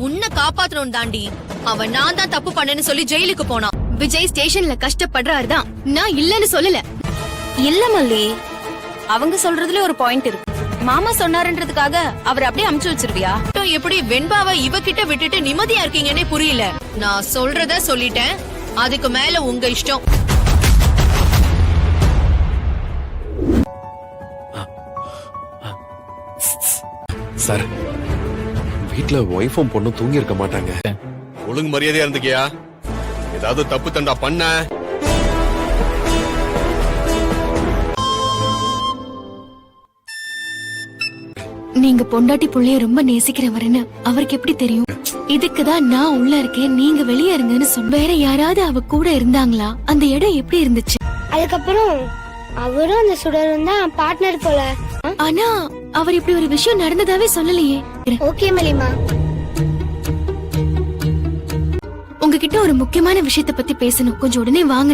உன்னை காப்பாத்தணும் தாண்டி அவன் நான் தான் தப்பு பண்ணேன்னு சொல்லி ஜெயிலுக்கு போனான். விஜய் ஸ்டேஷன்ல கஷ்டப்படுறாருதான், நான் இல்லன்னு சொல்லல. இல்ல மல்லி, அவங்க சொல்றதுல ஒரு பாயிண்ட் இருக்கு. மாமா சொன்னாருன்றதுக்காக அவர் அப்படியே அமுச்சு வச்சிருவியா? எப்படி வெண்பாவை இவகிட்ட விட்டுட்டு நிம்மதியா இருக்கீங்கன்னே புரியல. நான் சொல்றத சொல்லிட்டேன், அதுக்கு மேல உங்க இஷ்டம். சார், வீட்ல ஒய்ஃபும் பொண்ணும் தூங்கி இருக்க மாட்டாங்க. ஒழுங்கு மரியாதையா இருந்துக்கியா? ஏதாவது தப்பு தண்டா பண்ண நீங்க பொண்டாட்டி புள்ளைய ரொம்ப நேசிக்கிறவருன்னு அவருக்கு எப்படி தெரியும்? இதுக்குதான் நான் உள்ள இருக்கேன், நீங்க வெளியே இருங்கன்னு சொன்ன. வேற யாராவது அவ கூட இருந்தாங்களா? அந்த இடம் எப்படி இருந்துச்சு? அதுக்கப்புறம் அவரும் அந்த சுடரும் தான் பார்ட்னர் போல. ஆனா அவர் இப்படி ஒரு விஷயம் நடந்ததாவே சொல்லலையே. ஓகே மலிமா, உங்ககிட்ட ஒரு முக்கியமான விஷயத்தை பத்தி பேசணும், கொஞ்சம் உடனே வாங்க.